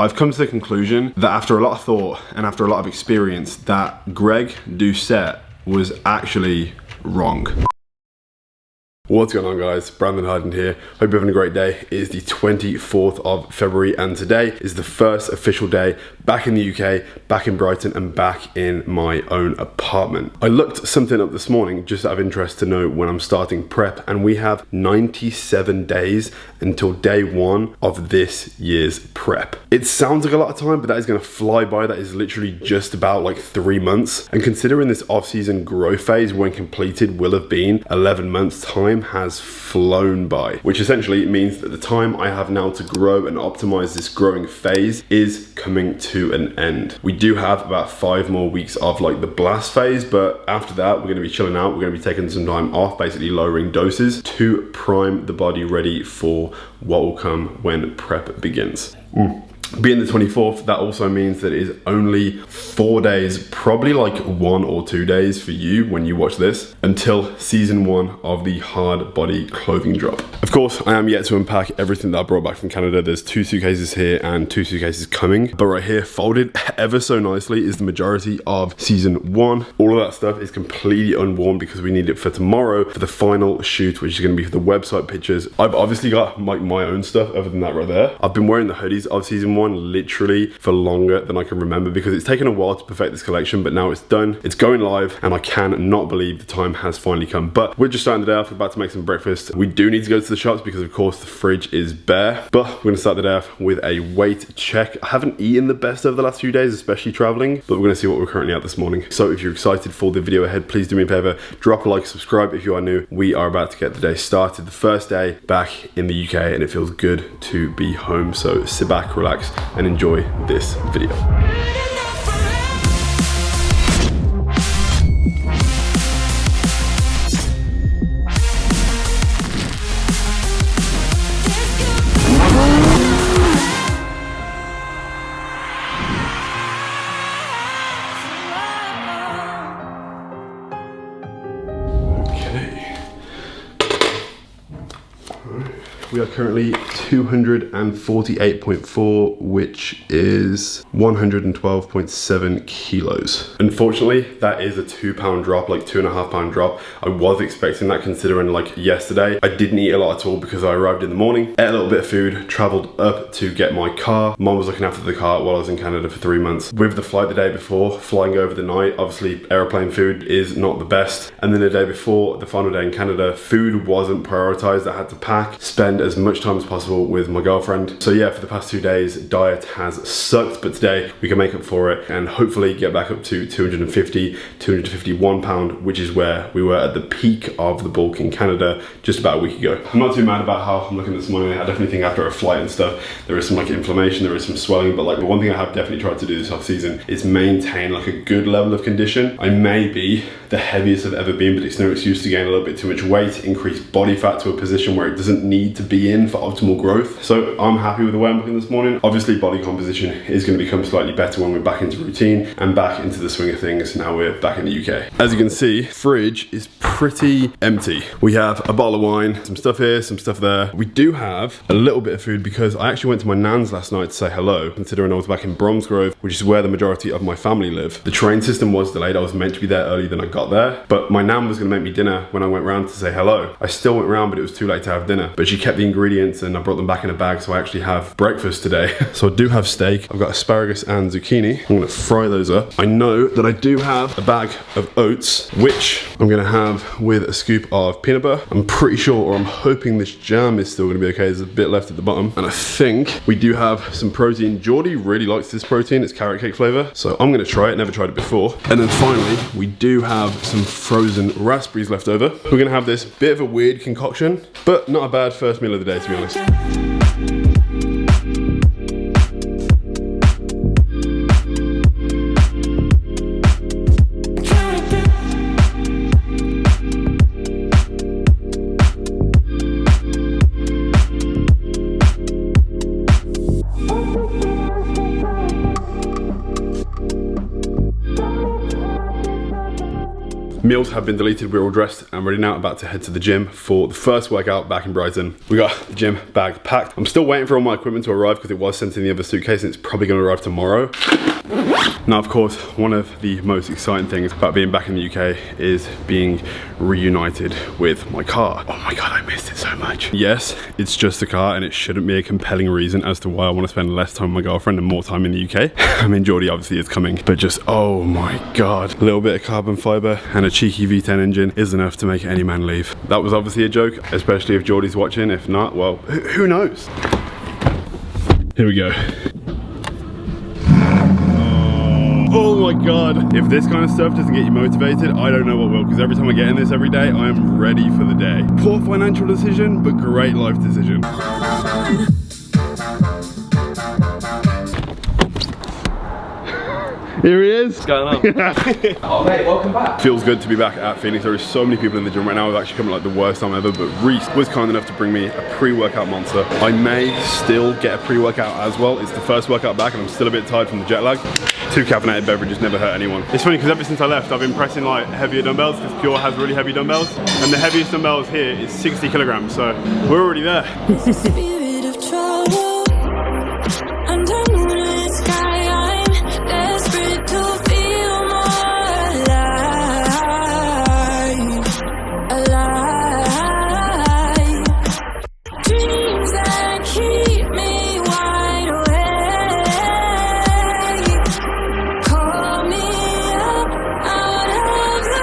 I've come to the conclusion that after a lot of thought and after a lot of experience, that Greg Doucette was actually wrong. What's going on, guys? Brandon Harden here. Hope you're having a great day. It is the 24th of February and today is the first official day back in the UK, back in Brighton and back in my own apartment. I looked something up this morning just out of interest to know when I'm starting prep, and we have 97 days until day one of this year's prep. It sounds like a lot of time, but that is going to fly by. That is literally just about like 3 months. And considering this off-season growth phase when completed will have been 11 months, time has flown by, which essentially means that the time I have now to grow and optimize this growing phase is coming to an end. We do have about 5 more weeks of like the blast phase, but after that we're going to be chilling out. We're going to be taking some time off, basically lowering doses to prime the body ready for what will come when prep begins. Being the 24th, that also means that it is only 4 days, probably like 1 or 2 days for you when you watch this, until season 1 of the hard body clothing drop. Of course, I am yet to unpack everything that I brought back from Canada. There's 2 suitcases here and 2 suitcases coming, but right here, folded ever so nicely, is the majority of season 1. All of that stuff is completely unworn because we need it for tomorrow for the final shoot, which is going to be for the website pictures. I've obviously got my own stuff other than that right there. I've been wearing the hoodies of season 1 literally for longer than I can remember because it's taken a while to perfect this collection, but now it's done, it's going live, and I cannot believe the time has finally come. But we're just starting the day off. We're about to make some breakfast. We do need to go to the shops because of course the fridge is bare, but we're gonna start the day off with a weight check. I haven't eaten the best over the last few days, especially traveling, but we're gonna see what we're currently at this morning. So if you're excited for the video ahead, please do me a favor, drop a like, subscribe if you are new. We are about to get the day started, the first day back in the UK, and it feels good to be home. So sit back, relax, and enjoy this video. We are currently 248.4, which is 112.7 kilos. Unfortunately, that is a 2 pound drop, like 2.5 pound drop. I was expecting that considering like yesterday, I didn't eat a lot at all because I arrived in the morning, ate a little bit of food, traveled up to get my car. Mom was looking after the car while I was in Canada for 3 months. With the flight the day before, flying over the night, obviously airplane food is not the best. And then the day before, the final day in Canada, food wasn't prioritized. I had to pack, spend as much time as possible with my girlfriend. So yeah, for the past 2 days, diet has sucked, but today we can make up for it and hopefully get back up to 250, 251 pound, which is where we were at the peak of the bulk in Canada just about a week ago. I'm not too mad about how I'm looking this morning. I definitely think after a flight and stuff, there is some like inflammation, there is some swelling, but like the one thing I have definitely tried to do this off season is maintain like a good level of condition. I may be the heaviest I've ever been, but it's no excuse to gain a little bit too much weight, increase body fat to a position where it doesn't need to be in for optimal growth. So I'm happy with the way I'm looking this morning. Obviously body composition is going to become slightly better when we're back into routine and back into the swing of things now we're back in the UK. As you can see, fridge is pretty empty. We have a bottle of wine, some stuff here, some stuff there. We do have a little bit of food because I actually went to my nan's last night to say hello, considering I was back in Bromsgrove, which is where the majority of my family live. The train system was delayed. I was meant to be there earlier than I got there, but my nan was going to make me dinner when I went round to say hello. I still went round, but it was too late to have dinner, but she kept the ingredients and I brought them back in a bag, so I actually have breakfast today. So I do have steak, I've got asparagus and zucchini. I'm gonna fry those up. I know that I do have a bag of oats, which I'm gonna have with a scoop of peanut butter. I'm pretty sure, or I'm hoping this jam is still gonna be okay. There's a bit left at the bottom. And I think we do have some protein. Geordie really likes this protein, it's carrot cake flavor. So I'm gonna try it, never tried it before. And then finally, we do have some frozen raspberries left over. We're gonna have this bit of a weird concoction, but not a bad first meal of the day, to be honest. Meals have been deleted, we're all dressed and ready now, about to head to the gym for the first workout back in Brighton. We got the gym bag packed. I'm still waiting for all my equipment to arrive because it was sent in the other suitcase and it's probably gonna arrive tomorrow. Now, of course, one of the most exciting things about being back in the UK is being reunited with my car. Oh my God, I missed it so much. Yes, it's just a car and it shouldn't be a compelling reason as to why I want to spend less time with my girlfriend and more time in the UK. I mean, Geordie obviously is coming, but just, oh my God, a little bit of carbon fiber and a cheeky V10 engine is enough to make any man leave. That was obviously a joke, especially if Geordie's watching. If not, well, who knows? Here we go. Oh my God. If this kind of stuff doesn't get you motivated, I don't know what will, because every time I get in this every day, I am ready for the day. Poor financial decision, but great life decision. Here he is. What's going on? Oh mate, welcome back. Feels good to be back at Phoenix. There is so many people in the gym right now. I've actually come at like the worst time ever, but Reese was kind enough to bring me a pre-workout monster. I may still get a pre-workout as well. It's the first workout back and I'm still a bit tired from the jet lag. 2 caffeinated beverages never hurt anyone. It's funny because ever since I left, I've been pressing like heavier dumbbells because Pure has really heavy dumbbells. And the heaviest dumbbells here is 60 kilograms. So we're already there. Spirit of trouble, under moonlit sky, I'm desperate to feel more alive. Dreams that keep me wide awake, call me up out of the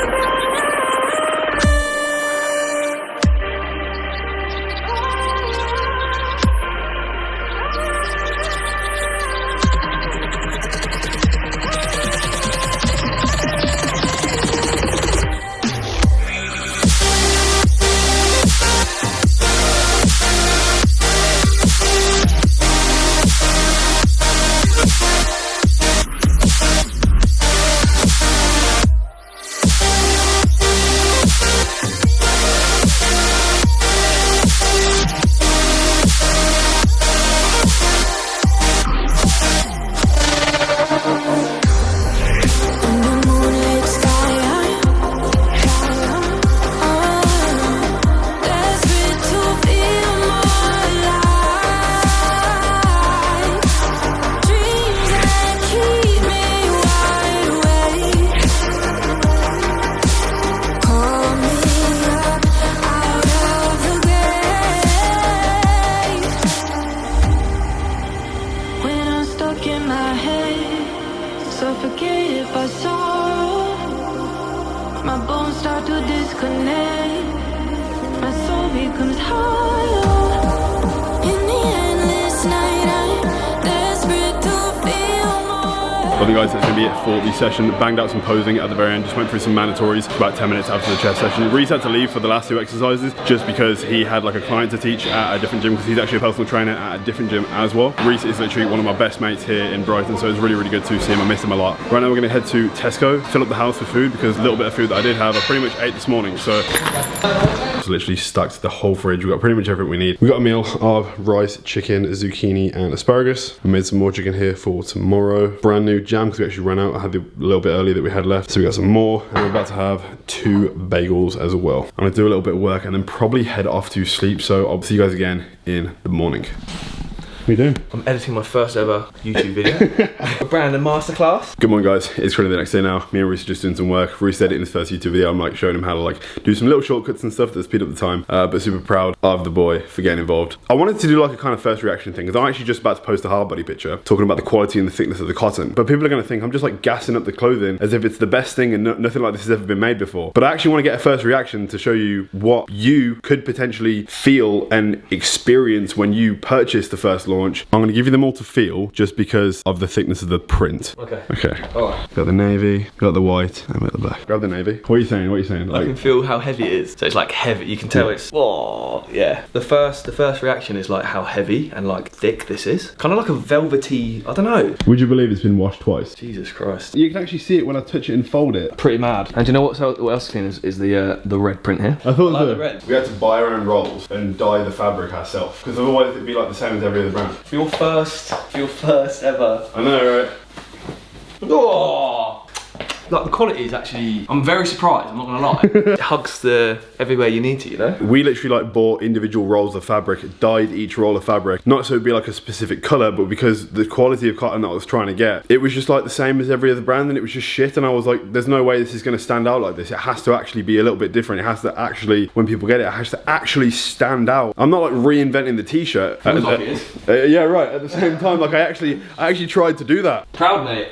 I think guys, that's going to be it for the session. Banged out some posing at the very end, just went through some mandatories about 10 minutes after the chest session. Reese had to leave for the last 2 exercises just because he had like a client to teach at a different gym, because he's actually a personal trainer at a different gym as well. Reese is literally one of my best mates here in Brighton, so it's really, really good to see him. I missed him a lot. Right now we're going to head to Tesco, fill up the house with food, because a little bit of food that I did have, I pretty much ate this morning, so it's literally stacked the whole fridge. We've got pretty much everything we need. We got a meal of rice, chicken, zucchini, and asparagus. I made some more chicken here for tomorrow. Brand new jam, because we actually ran out. I had a little bit earlier that we had left, so we got some more, and we're about to have 2 bagels as well. I'm gonna do a little bit of work and then probably head off to sleep, so I'll see you guys again in the morning. What are you doing? I'm editing my first ever YouTube video. A Brandon masterclass. Good morning guys, it's currently the next day now. Me and Reese are just doing some work. Reese editing his first YouTube video. I'm like showing him how to like do some little shortcuts and stuff that speed up the time. But super proud of the boy for getting involved. I wanted to do like a kind of first reaction thing, because I'm actually just about to post a hard body picture talking about the quality and the thickness of the cotton. But people are gonna think I'm just like gassing up the clothing as if it's the best thing and nothing like this has ever been made before. But I actually want to get a first reaction to show you what you could potentially feel and experience when you purchase the first launch. I'm gonna give you them all to feel just because of the thickness of the print. Okay. Okay. Alright. Got the navy, got the white, and got the black. Grab the navy. What are you saying? What are you saying? I can feel how heavy it is. So it's like heavy. You can tell it's. Oh yeah. The first reaction is like how heavy and like thick this is. Kind of like a velvety. I don't know. Would you believe it's been washed twice? Jesus Christ. You can actually see it when I touch it and fold it. Pretty mad. And do you know what else clean is the red print here? I thought like the red. We had to buy our own rolls and dye the fabric ourselves, because otherwise it'd be like the same as every other brand. For your first ever. I know, right? Oh! Like the quality is actually, I'm very surprised, I'm not gonna lie. It hugs the everywhere you need to, you know? We literally like bought individual rolls of fabric, dyed each roll of fabric, not so it'd be like a specific color, but because the quality of cotton that I was trying to get, it was just like the same as every other brand, and it was just shit. And I was like, there's no way this is gonna stand out like this. It has to actually be a little bit different. It has to actually, when people get it, it has to actually stand out. I'm not like reinventing the t-shirt. Like it is. Yeah, right. At the same time, like I actually tried to do that. Proud, mate.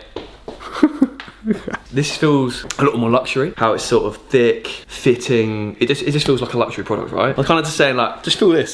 This feels a little more luxury. How it's sort of thick, fitting. It just feels like a luxury product, right? I'm kind of just saying like, just feel this.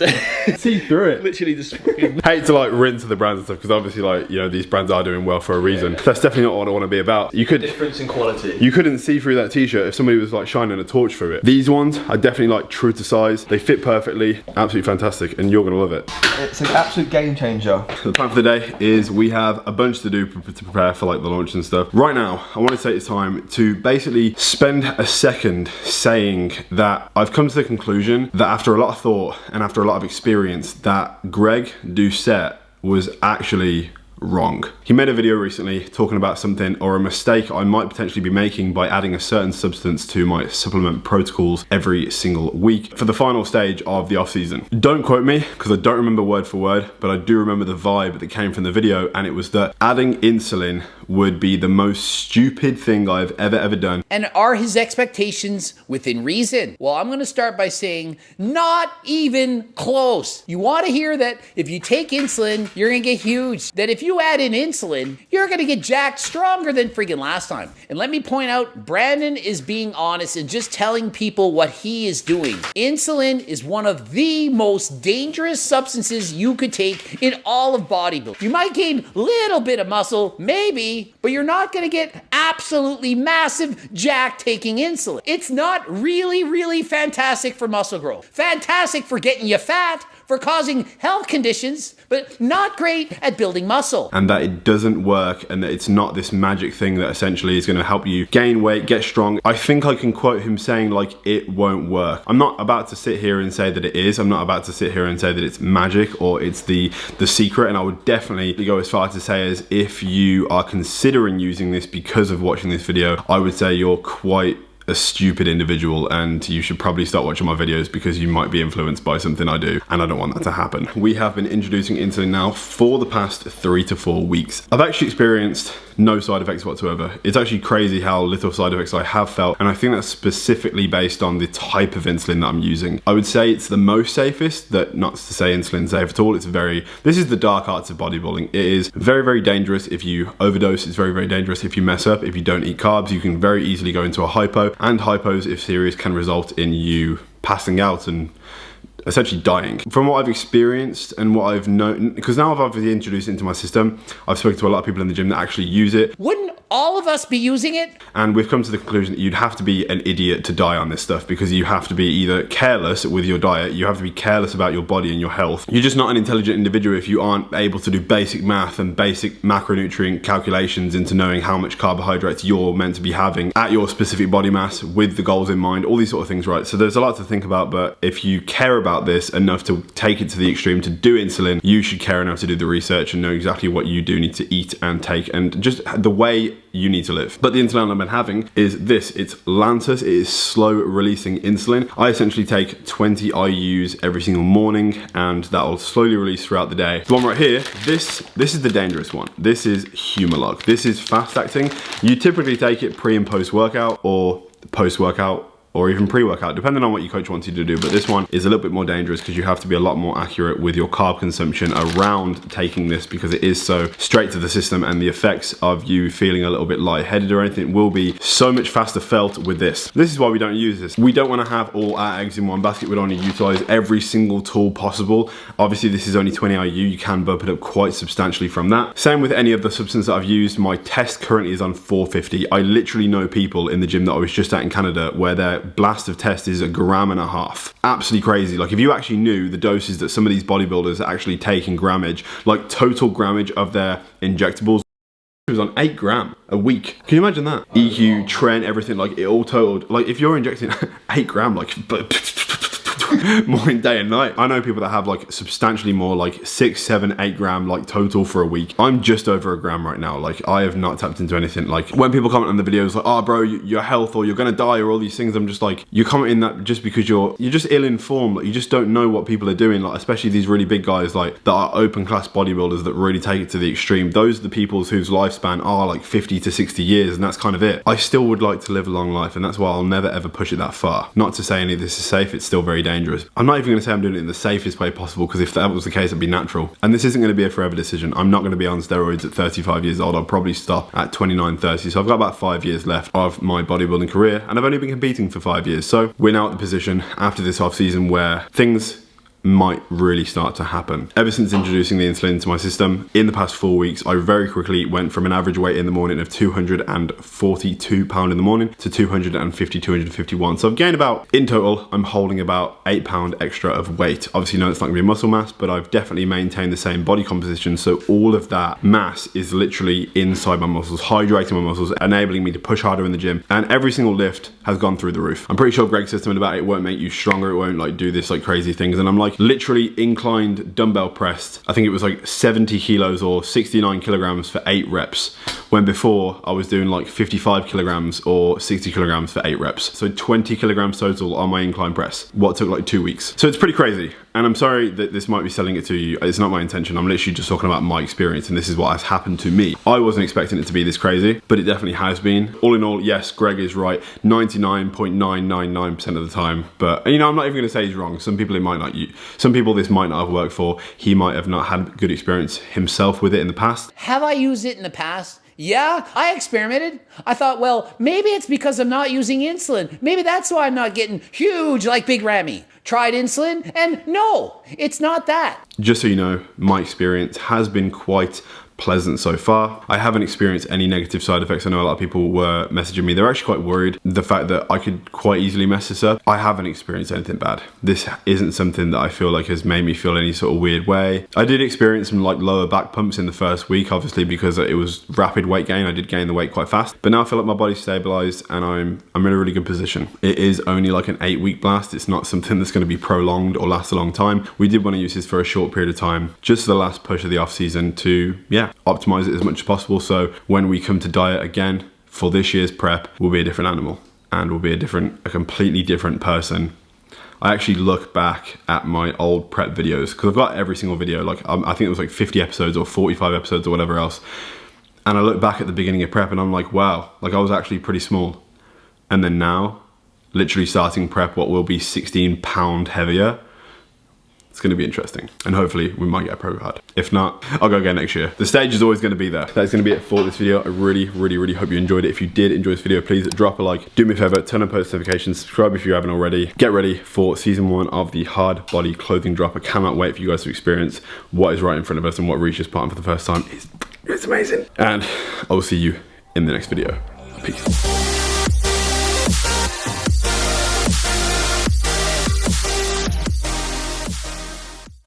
See through it. Literally just fucking... Hate to like rinse the brands and stuff because obviously like, you know, these brands are doing well for a reason. That's definitely not what I want to be about. You could difference in quality. You couldn't see through that t-shirt if somebody was like shining a torch through it. These ones are definitely like true to size. They fit perfectly, absolutely fantastic, and you're gonna love it. It's an absolute game changer. The plan for the day is we have a bunch to do to prepare for like the launch and stuff. Right now, I want to take this time to basically spend a second saying that I've come to the conclusion that after a lot of thought and after a lot of experience that Greg Doucette was actually wrong. He made a video recently talking about something or a mistake I might potentially be making by adding a certain substance to my supplement protocols every single week for the final stage of the off season. Don't quote me because I don't remember word for word, but I do remember the vibe that came from the video, and it was that adding insulin would be the most stupid thing I've ever done. And are his expectations within reason? Well, I'm gonna start by saying not even close. You wanna hear that if you take insulin, you're gonna get huge. That if you add in insulin, you're gonna get jacked stronger than freaking last time. And let me point out, Brandon is being honest and just telling people what he is doing. Insulin is one of the most dangerous substances you could take in all of bodybuilding. You might gain a little bit of muscle, maybe, but you're not gonna get absolutely massive jack taking insulin. It's not really fantastic for muscle growth. Fantastic for getting you fat, for causing health conditions, but not great at building muscle. And that it doesn't work, and that it's not this magic thing that essentially is gonna help you gain weight, get strong. I think I can quote him saying like, it won't work. I'm not about to sit here and say that it is. I'm not about to sit here and say that it's magic or it's the secret. And I would definitely go as far to say as if you are considering using this because of watching this video, I would say you're quite a stupid individual, and you should probably start watching my videos because you might be influenced by something I do, and I don't want that to happen. We have been introducing insulin now for the past 3 to 4 weeks. I've actually experienced no side effects whatsoever. It's actually crazy how little side effects I have felt, and I think that's specifically based on the type of insulin that I'm using. I would say it's the most safest, that not to say insulin's safe at all. This is the dark arts of bodybuilding. It is very dangerous if you overdose. It's very dangerous if you mess up. If you don't eat carbs, you can very easily go into a hypo, and hypos, if serious, can result in you passing out and essentially dying. From what I've experienced and what I've known, because now I've obviously introduced it into my system, I've spoken to a lot of people in the gym that actually use it. Wouldn't all of us be using it? And we've come to the conclusion that you'd have to be an idiot to die on this stuff, because you have to be either careless with your diet, you have to be careless about your body and your health. You're just not an intelligent individual if you aren't able to do basic math and basic macronutrient calculations into knowing how much carbohydrates you're meant to be having at your specific body mass with the goals in mind, all these sort of things, right? So there's a lot to think about, but if you care about this enough to take it to the extreme to do insulin, you should care enough to do the research and know exactly what you do need to eat and take, and just the way you need to live. But the insulin I've been having is this. It's Lantus. It is slow releasing insulin. I essentially take 20 IUs every single morning, and that will slowly release throughout the day. The one right here, this is the dangerous one. This is Humalog. This is fast acting. You typically take it pre and post workout, or post workout, or even pre-workout, depending on what your coach wants you to do. But this one is a little bit more dangerous because you have to be a lot more accurate with your carb consumption around taking this, because it is so straight to the system, and the effects of you feeling a little bit lightheaded or anything will be so much faster felt with this. This is why we don't use this. We don't want to have all our eggs in one basket. We'd only utilize every single tool possible. Obviously, this is only 20 IU. You can bump it up quite substantially from that. Same with any of the substance that I've used. My test currently is on 450. I literally know people in the gym that I was just at in Canada where their blast of test is 1.5 grams. Absolutely crazy. Like, if you actually knew the doses that some of these bodybuilders actually take in grammage, like total grammage of their injectables, it was on 8 grams a week. Can you imagine that? EQ, tren, everything, like it all totaled. Like, if you're injecting 8 grams, like morning, day and night. I know people that have like substantially more, like 6, 7, 8 gram like total for a week. I'm just over a gram right now. Like I have not tapped into anything. Like when people comment on the videos like, oh bro, your health or you're gonna die or all these things, I'm just like, you're commenting that just because you're just ill informed. Like you just don't know what people are doing. Like especially these really big guys like that are open class bodybuilders that really take it to the extreme. Those are the people whose lifespan are like 50 to 60 years and that's kind of it. I still would like to live a long life and that's why I'll never ever push it that far. Not to say any of this is safe, it's still very dangerous. I'm not even gonna say I'm doing it in the safest way possible because if that was the case, it'd be natural. And this isn't gonna be a forever decision. I'm not gonna be on steroids at 35 years old. I'll probably stop at 29, 30. So I've got about 5 years left of my bodybuilding career and I've only been competing for 5 years. So we're now at the position after this off season where things might really start to happen. Ever since introducing the insulin into my system, in the past 4 weeks, I very quickly went from an average weight in the morning of 242 pound in the morning to 250, 251. So I've gained about, in total, I'm holding about 8 pound extra of weight. Obviously, no, it's not gonna be muscle mass, but I've definitely maintained the same body composition. So all of that mass is literally inside my muscles, hydrating my muscles, enabling me to push harder in the gym. And every single lift has gone through the roof. I'm pretty sure Greg's system about it won't make you stronger. It won't like do this like crazy things. And I'm like literally inclined dumbbell pressed. I think it was like 70 kilos or 69 kilograms for 8 reps. When before I was doing like 55 kilograms or 60 kilograms for 8 reps. So 20 kilograms total on my incline press. What took like 2 weeks. So it's pretty crazy. And I'm sorry that this might be selling it to you. It's not my intention. I'm literally just talking about my experience and this is what has happened to me. I wasn't expecting it to be this crazy, but it definitely has been. All in all, yes, Greg is right 99.999% of the time. But you know, I'm not even gonna say he's wrong. Some people it might not, some people this might not have worked for. He might have not had good experience himself with it in the past. Have I used it in the past? Yeah, I experimented. I thought, well, maybe it's because I'm not using insulin. Maybe that's why I'm not getting huge like Big Ramy. Tried insulin, and no, it's not that. Just so you know, my experience has been quite pleasant so far. I haven't experienced any negative side effects. I know a lot of people were messaging me. They're actually quite worried. The fact that I could quite easily mess this up. I haven't experienced anything bad. This isn't something that I feel like has made me feel any sort of weird way. I did experience some like lower back pumps in the first week, obviously because it was rapid weight gain. I did gain the weight quite fast, but now I feel like my body's stabilized and I'm in a really good position. It is only like an 8-week blast. It's not something that's going to be prolonged or last a long time. We did want to use this for a short period of time, just the last push of the off season to, optimize it as much as possible. So when we come to diet again for this year's prep, we'll be a different animal and we'll be a completely different person. I actually look back at my old prep videos because I've got every single video, like I think it was like 50 episodes or 45 episodes or whatever else. And I look back at the beginning of prep and I'm like, wow, like I was actually pretty small. And then now, literally starting prep, what will be 16 pound heavier. It's going to be interesting and hopefully we might get a pro card. If not, I'll go again next year. The stage is always going to be there. That's going to be it for this video. I really hope you enjoyed it. If you did enjoy this video, please drop a like. Do me a favor, turn on post notifications, subscribe if you haven't already. Get ready for season 1 of the hard body clothing drop. I cannot wait for you guys to experience what is right in front of us and what Reach is put on for the first time. It's amazing. And I will see you in the next video. Peace.